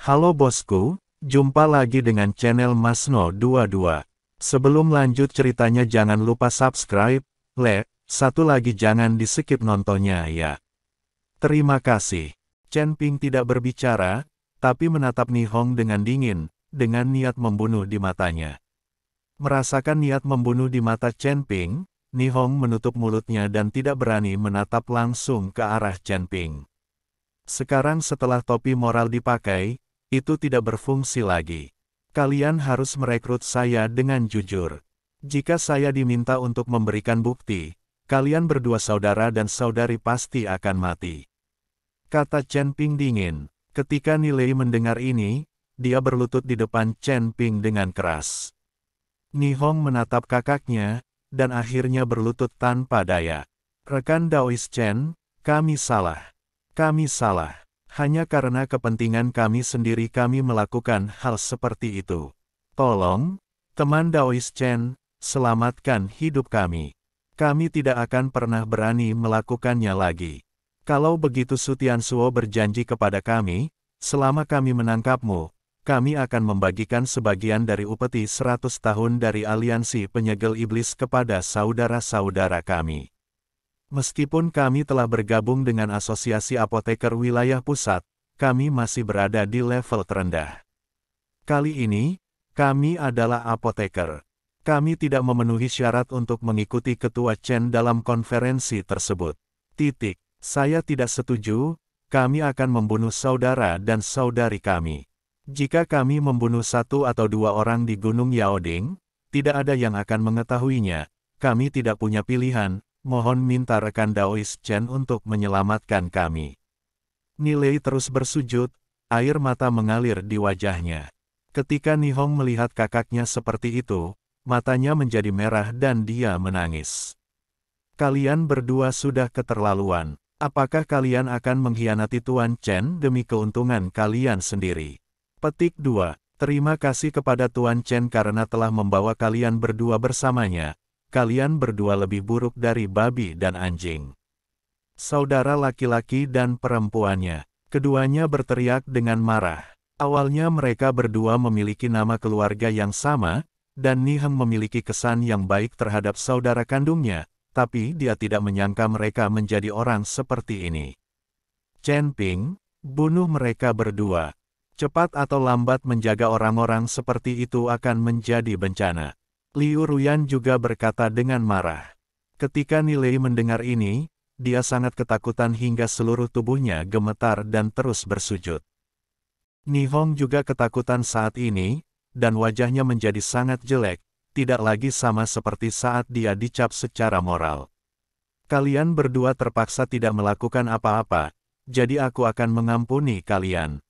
Halo bosku, jumpa lagi dengan channel Masno22. Sebelum lanjut ceritanya jangan lupa subscribe, like, satu lagi jangan di-skip nontonnya ya. Terima kasih. Chen Ping tidak berbicara, tapi menatap Ni Hong dengan dingin, dengan niat membunuh di matanya. Merasakan niat membunuh di mata Chen Ping, Ni Hong menutup mulutnya dan tidak berani menatap langsung ke arah Chen Ping. Sekarang setelah topi moral dipakai, itu tidak berfungsi lagi. Kalian harus merekrut saya dengan jujur. Jika saya diminta untuk memberikan bukti, kalian berdua saudara dan saudari pasti akan mati. Kata Chen Ping dingin. Ketika Nilei mendengar ini, dia berlutut di depan Chen Ping dengan keras. Ni Hong menatap kakaknya, dan akhirnya berlutut tanpa daya. Rekan Daois Chen, kami salah. Kami salah. Hanya karena kepentingan kami sendiri kami melakukan hal seperti itu. Tolong, teman Daois Chen, selamatkan hidup kami. Kami tidak akan pernah berani melakukannya lagi. Kalau begitu Su Tianzuo berjanji kepada kami, selama kami menangkapmu, kami akan membagikan sebagian dari upeti 100 tahun dari aliansi penyegel iblis kepada saudara-saudara kami. Meskipun kami telah bergabung dengan Asosiasi Apoteker Wilayah Pusat, kami masih berada di level terendah. Kali ini, kami adalah apoteker. Kami tidak memenuhi syarat untuk mengikuti Ketua Chen dalam konferensi tersebut. Titik. Saya tidak setuju, kami akan membunuh saudara dan saudari kami. Jika kami membunuh 1 atau 2 orang di Gunung Yaoding, tidak ada yang akan mengetahuinya. Kami tidak punya pilihan. Mohon minta rekan Daois Chen untuk menyelamatkan kami. Nilei terus bersujud, air mata mengalir di wajahnya. Ketika Ni Hong melihat kakaknya seperti itu, matanya menjadi merah dan dia menangis. Kalian berdua sudah keterlaluan. Apakah kalian akan mengkhianati Tuan Chen demi keuntungan kalian sendiri? Petik 2. Terima kasih kepada Tuan Chen karena telah membawa kalian berdua bersamanya. Kalian berdua lebih buruk dari babi dan anjing. Saudara laki-laki dan perempuannya. Keduanya berteriak dengan marah. Awalnya mereka berdua memiliki nama keluarga yang sama, dan Ni Heng memiliki kesan yang baik terhadap saudara kandungnya, tapi dia tidak menyangka mereka menjadi orang seperti ini. Chen Ping, bunuh mereka berdua. Cepat atau lambat menjaga orang-orang seperti itu akan menjadi bencana. Liu Ruyan juga berkata dengan marah. Ketika Nilei mendengar ini, dia sangat ketakutan hingga seluruh tubuhnya gemetar dan terus bersujud. Ni Hong juga ketakutan saat ini, dan wajahnya menjadi sangat jelek, tidak lagi sama seperti saat dia dicap secara moral. Kalian berdua terpaksa tidak melakukan apa-apa, jadi aku akan mengampuni kalian.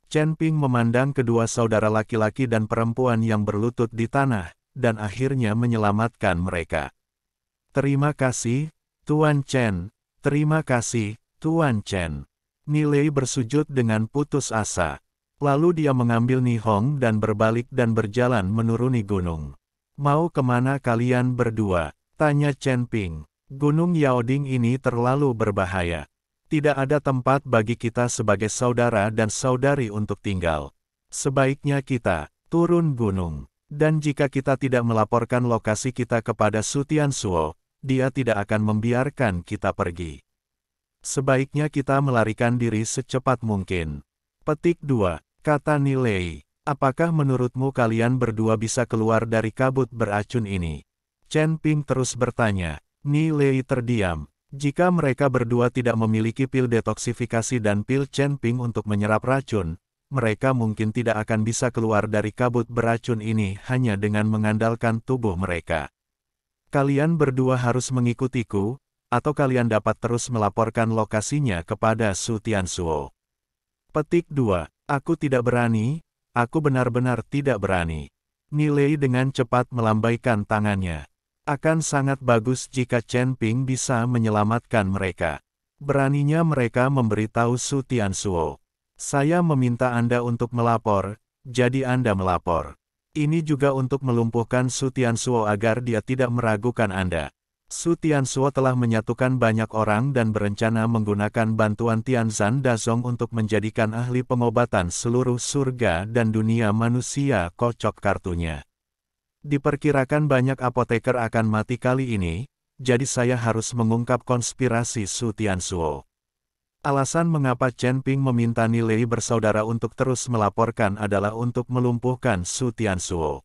Chen Ping memandang kedua saudara laki-laki dan perempuan yang berlutut di tanah, dan akhirnya menyelamatkan mereka. Terima kasih, Tuan Chen. Terima kasih, Tuan Chen. Nilei bersujud dengan putus asa. Lalu dia mengambil Ni Hong dan berbalik dan berjalan menuruni gunung. Mau kemana kalian berdua? Tanya Chen Ping. Gunung Yaoding ini terlalu berbahaya. Tidak ada tempat bagi kita sebagai saudara dan saudari untuk tinggal. Sebaiknya kita turun gunung. Dan jika kita tidak melaporkan lokasi kita kepada Su Tianzuo, dia tidak akan membiarkan kita pergi. Sebaiknya kita melarikan diri secepat mungkin. Petik 2. Kata Nilei. Apakah menurutmu kalian berdua bisa keluar dari kabut beracun ini? Chen Ping terus bertanya. Nilei terdiam. Jika mereka berdua tidak memiliki pil detoksifikasi dan pil Chen Ping untuk menyerap racun, mereka mungkin tidak akan bisa keluar dari kabut beracun ini hanya dengan mengandalkan tubuh mereka. Kalian berdua harus mengikutiku, atau kalian dapat terus melaporkan lokasinya kepada Su Tianzuo. Petik 2. Aku tidak berani, aku benar-benar tidak berani. Nilei dengan cepat melambaikan tangannya. Akan sangat bagus jika Chen Ping bisa menyelamatkan mereka. Beraninya mereka memberitahu Su Tianzuo. Saya meminta Anda untuk melapor, jadi Anda melapor. Ini juga untuk melumpuhkan Su Tianzuo agar dia tidak meragukan Anda. Su Tianzuo telah menyatukan banyak orang dan berencana menggunakan bantuan Tianzhan Dazong untuk menjadikan ahli pengobatan seluruh surga dan dunia manusia kocok kartunya. Diperkirakan banyak apoteker akan mati kali ini, jadi saya harus mengungkap konspirasi Su Tianzuo. Alasan mengapa Chen Ping meminta Nilai bersaudara untuk terus melaporkan adalah untuk melumpuhkan Su Tianzuo.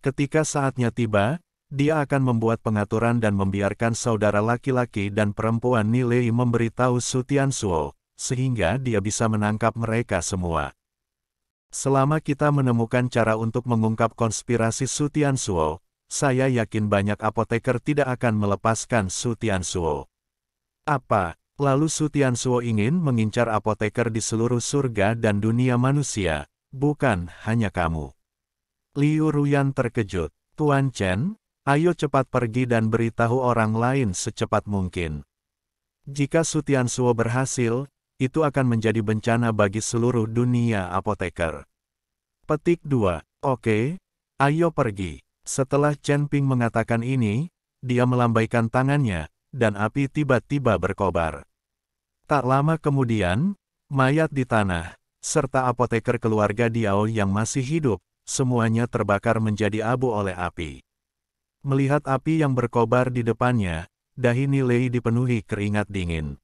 Ketika saatnya tiba, dia akan membuat pengaturan dan membiarkan saudara laki-laki dan perempuan Nilai memberitahu Su Tianzuo, sehingga dia bisa menangkap mereka semua. Selama kita menemukan cara untuk mengungkap konspirasi Su Tianzuo, saya yakin banyak apoteker tidak akan melepaskan Su Tianzuo. Apa? Lalu Su Tianzuo ingin mengincar apoteker di seluruh surga dan dunia manusia, bukan hanya kamu. Liu Ruyan terkejut. Tuan Chen, ayo cepat pergi dan beritahu orang lain secepat mungkin. Jika Su Tianzuo berhasil, itu akan menjadi bencana bagi seluruh dunia apoteker. Petik 2. Oke, ayo pergi. Setelah Chen Ping mengatakan ini, dia melambaikan tangannya, dan api tiba-tiba berkobar. Tak lama kemudian, mayat di tanah, serta apoteker keluarga Diao yang masih hidup, semuanya terbakar menjadi abu oleh api. Melihat api yang berkobar di depannya, dahi Nilai dipenuhi keringat dingin.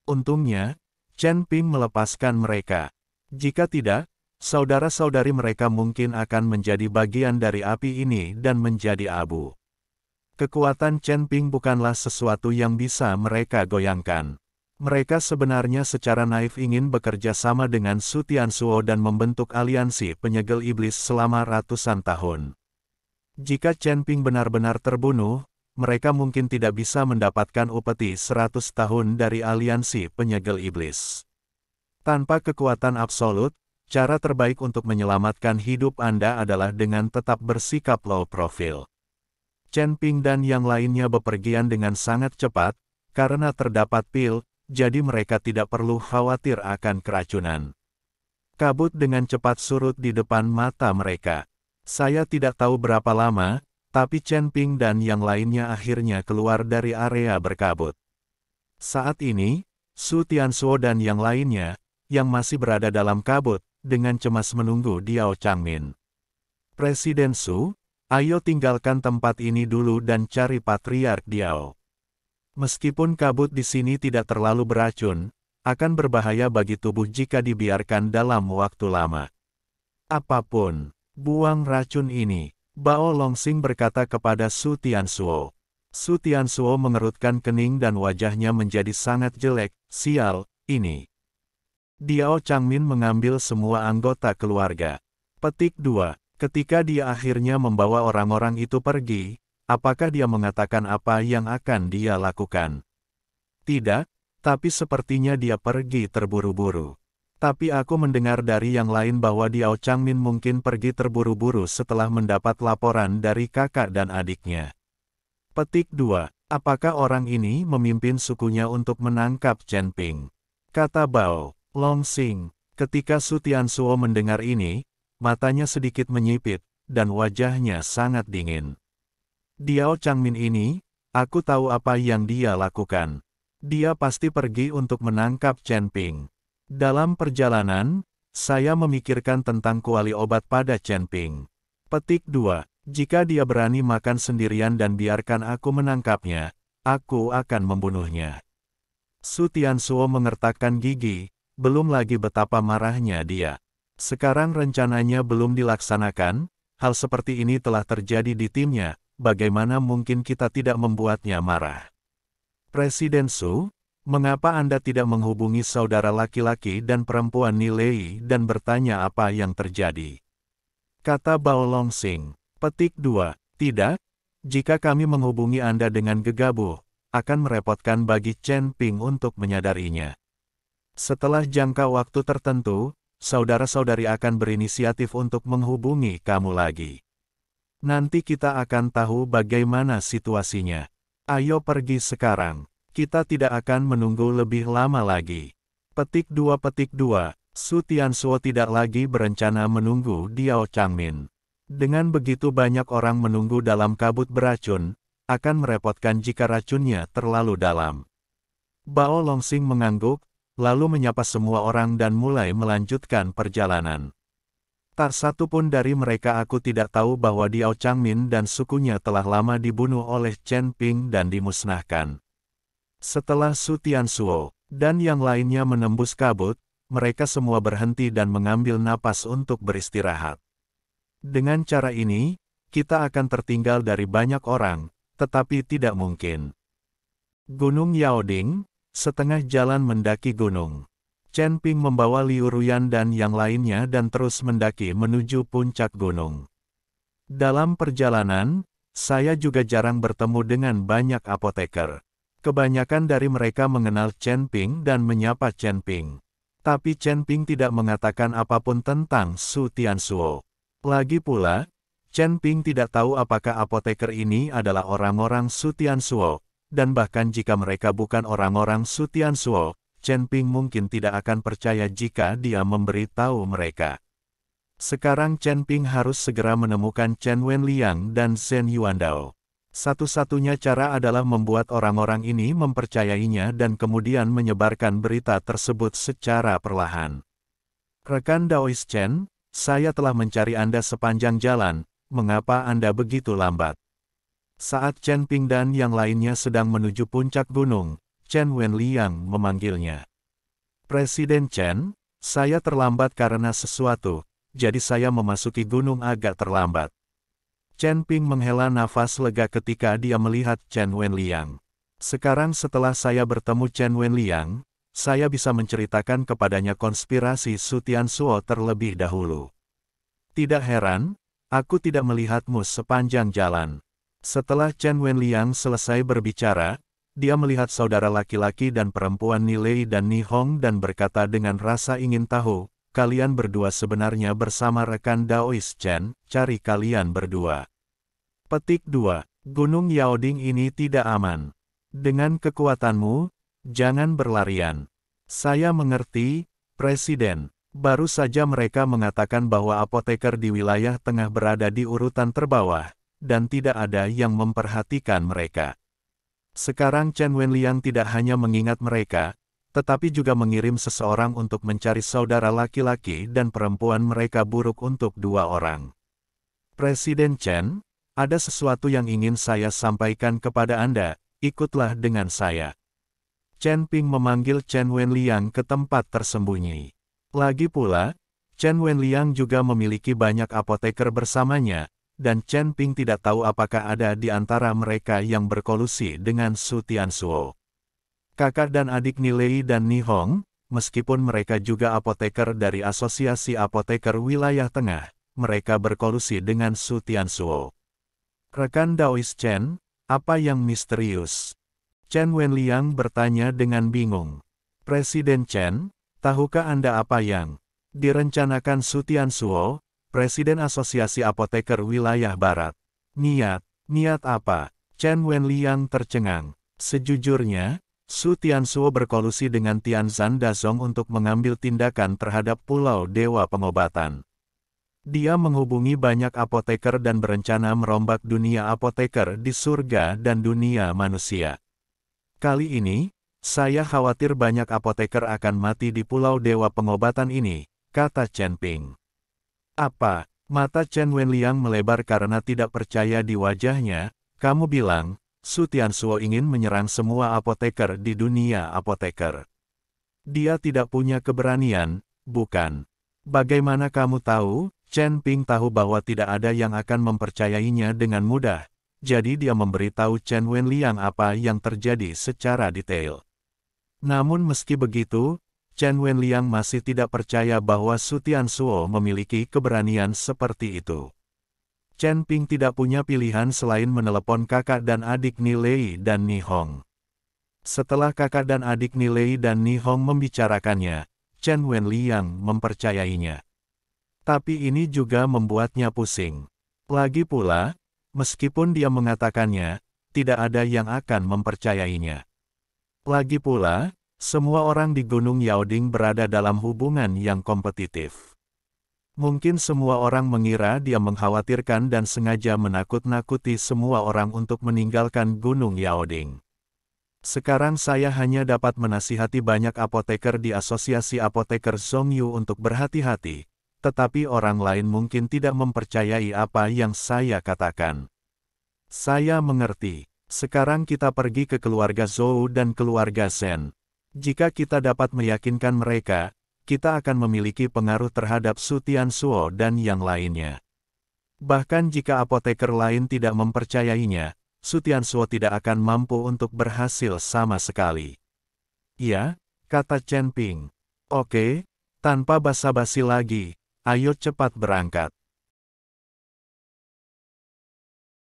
Untungnya, Chen Ping melepaskan mereka. Jika tidak, saudara-saudari mereka mungkin akan menjadi bagian dari api ini dan menjadi abu. Kekuatan Chen Ping bukanlah sesuatu yang bisa mereka goyangkan. Mereka sebenarnya secara naif ingin bekerja sama dengan Su Tianzuo dan membentuk aliansi penyegel iblis selama ratusan tahun. Jika Chen Ping benar-benar terbunuh, mereka mungkin tidak bisa mendapatkan upeti 100 tahun dari aliansi penyegel iblis. Tanpa kekuatan absolut, cara terbaik untuk menyelamatkan hidup Anda adalah dengan tetap bersikap low profile. Chen Ping dan yang lainnya bepergian dengan sangat cepat, karena terdapat pil, jadi mereka tidak perlu khawatir akan keracunan. Kabut dengan cepat surut di depan mata mereka. Saya tidak tahu berapa lama, tapi Chen Ping dan yang lainnya akhirnya keluar dari area berkabut. Saat ini, Su Tianzuo dan yang lainnya, yang masih berada dalam kabut, dengan cemas menunggu Diao Changmin. Presiden Su, ayo tinggalkan tempat ini dulu dan cari Patriark Diao. Meskipun kabut di sini tidak terlalu beracun, akan berbahaya bagi tubuh jika dibiarkan dalam waktu lama. Apapun, buang racun ini, Bao Longsing berkata kepada Su Tianzuo. Su Tianzuo mengerutkan kening dan wajahnya menjadi sangat jelek. Sial, ini. Diao Changmin mengambil semua anggota keluarga. Petik 2. Ketika dia akhirnya membawa orang-orang itu pergi, apakah dia mengatakan apa yang akan dia lakukan? Tidak, tapi sepertinya dia pergi terburu-buru. Tapi aku mendengar dari yang lain bahwa Diao Changmin mungkin pergi terburu-buru setelah mendapat laporan dari kakak dan adiknya. Petik 2. Apakah orang ini memimpin sukunya untuk menangkap Chen Ping? Kata Bao Longsing. Ketika Su Tianzuo mendengar ini, matanya sedikit menyipit, dan wajahnya sangat dingin. Diao Changmin ini, aku tahu apa yang dia lakukan. Dia pasti pergi untuk menangkap Chen Ping. Dalam perjalanan, saya memikirkan tentang kuali obat pada Chen Ping. Petik 2. Jika dia berani makan sendirian dan biarkan aku menangkapnya, aku akan membunuhnya. Su Tianzuo mengertakkan gigi, belum lagi betapa marahnya dia. Sekarang rencananya belum dilaksanakan, hal seperti ini telah terjadi di timnya. Bagaimana mungkin kita tidak membuatnya marah? Presiden Su, mengapa Anda tidak menghubungi saudara laki-laki dan perempuan Nilai dan bertanya apa yang terjadi? Kata Bao Longsing. Petik 2. Tidak, jika kami menghubungi Anda dengan gegabah, akan merepotkan bagi Chen Ping untuk menyadarinya. Setelah jangka waktu tertentu, saudara-saudari akan berinisiatif untuk menghubungi kamu lagi. Nanti kita akan tahu bagaimana situasinya. Ayo pergi sekarang. Kita tidak akan menunggu lebih lama lagi. Petik 2. Su Tianzuo tidak lagi berencana menunggu Diao Changmin. Dengan begitu banyak orang menunggu dalam kabut beracun, akan merepotkan jika racunnya terlalu dalam. Bao Longsing mengangguk, lalu menyapa semua orang dan mulai melanjutkan perjalanan. Tak satu pun dari mereka aku tidak tahu bahwa Diao Changmin dan sukunya telah lama dibunuh oleh Chen Ping dan dimusnahkan. Setelah Su Tianzuo dan yang lainnya menembus kabut, mereka semua berhenti dan mengambil napas untuk beristirahat. Dengan cara ini, kita akan tertinggal dari banyak orang, tetapi tidak mungkin. Gunung Yaoding, setengah jalan mendaki gunung. Chen Ping membawa Liu Ruyan dan yang lainnya dan terus mendaki menuju puncak gunung. Dalam perjalanan, saya juga jarang bertemu dengan banyak apoteker. Kebanyakan dari mereka mengenal Chen Ping dan menyapa Chen Ping. Tapi Chen Ping tidak mengatakan apapun tentang Su Tianzuo. Lagi pula, Chen Ping tidak tahu apakah apoteker ini adalah orang-orang Su Tianzuo, dan bahkan jika mereka bukan orang-orang Su Tianzuo, Chen Ping mungkin tidak akan percaya jika dia memberitahu mereka. Sekarang Chen Ping harus segera menemukan Chen Wenliang dan Zhen Yuandao. Satu-satunya cara adalah membuat orang-orang ini mempercayainya dan kemudian menyebarkan berita tersebut secara perlahan. Rekan Daois Chen, saya telah mencari Anda sepanjang jalan, mengapa Anda begitu lambat? Saat Chen Ping dan yang lainnya sedang menuju puncak gunung, Chen Wenliang memanggilnya. Presiden Chen, saya terlambat karena sesuatu, jadi saya memasuki gunung agak terlambat. Chen Ping menghela nafas lega ketika dia melihat Chen Wenliang. Sekarang setelah saya bertemu Chen Wenliang, saya bisa menceritakan kepadanya konspirasi Su Tianzuo terlebih dahulu. Tidak heran, aku tidak melihatmu sepanjang jalan. Setelah Chen Wenliang selesai berbicara, dia melihat saudara laki-laki dan perempuan Nilei dan Nihong dan berkata dengan rasa ingin tahu, kalian berdua sebenarnya bersama rekan Daois Chen, cari kalian berdua. Petik 2. Gunung Yaoding ini tidak aman. Dengan kekuatanmu, jangan berlarian. Saya mengerti, Presiden. Baru saja mereka mengatakan bahwa apoteker di wilayah tengah berada di urutan terbawah, dan tidak ada yang memperhatikan mereka. Sekarang Chen Wenliang tidak hanya mengingat mereka, tetapi juga mengirim seseorang untuk mencari saudara laki-laki dan perempuan mereka buruk untuk dua orang. Presiden Chen, ada sesuatu yang ingin saya sampaikan kepada Anda, ikutlah dengan saya. Chen Ping memanggil Chen Wenliang ke tempat tersembunyi. Lagi pula, Chen Wenliang juga memiliki banyak apoteker bersamanya, dan Chen Ping tidak tahu apakah ada di antara mereka yang berkolusi dengan Su Tianzuo. Kakak dan adik Nilei dan Nihong, meskipun mereka juga apoteker dari Asosiasi Apoteker Wilayah Tengah, mereka berkolusi dengan Su Tianzuo. Rekan Daois Chen, apa yang misterius? Chen Wenliang bertanya dengan bingung. Presiden Chen, tahukah Anda apa yang direncanakan Su Tianzuo, Presiden Asosiasi Apoteker Wilayah Barat? Niat apa? Chen Wenliang tercengang. Sejujurnya, Su Tianzuo berkolusi dengan Tianzhan Dazong untuk mengambil tindakan terhadap Pulau Dewa Pengobatan. Dia menghubungi banyak apoteker dan berencana merombak dunia apoteker di surga dan dunia manusia. Kali ini, saya khawatir banyak apoteker akan mati di Pulau Dewa Pengobatan ini, kata Chen Ping. Apa? Mata Chen Wenliang melebar karena tidak percaya di wajahnya. Kamu bilang, Su Tianzuo ingin menyerang semua apoteker di dunia apoteker. Dia tidak punya keberanian, bukan? Bagaimana kamu tahu? Chen Ping tahu bahwa tidak ada yang akan mempercayainya dengan mudah, jadi dia memberitahu Chen Wenliang apa yang terjadi secara detail. Namun meski begitu, Chen Wenliang masih tidak percaya bahwa Su Tianzuo memiliki keberanian seperti itu. Chen Ping tidak punya pilihan selain menelepon kakak dan adik Nilei dan Nihong. Setelah kakak dan adik Nilei dan Nihong membicarakannya, Chen Wenliang mempercayainya. Tapi ini juga membuatnya pusing. Lagi pula, meskipun dia mengatakannya, tidak ada yang akan mempercayainya. Lagi pula, semua orang di Gunung Yaoding berada dalam hubungan yang kompetitif. Mungkin semua orang mengira dia mengkhawatirkan dan sengaja menakut-nakuti semua orang untuk meninggalkan Gunung Yaoding. Sekarang saya hanya dapat menasihati banyak apoteker di Asosiasi Apoteker Zhongyu untuk berhati-hati, tetapi orang lain mungkin tidak mempercayai apa yang saya katakan. Saya mengerti. Sekarang kita pergi ke keluarga Zhou dan keluarga Zhen. Jika kita dapat meyakinkan mereka, kita akan memiliki pengaruh terhadap Su Tianzuo dan yang lainnya. Bahkan jika apoteker lain tidak mempercayainya, Su Tianzuo tidak akan mampu untuk berhasil sama sekali. Ya, kata Chen Ping. Oke, tanpa basa-basi lagi, ayo cepat berangkat.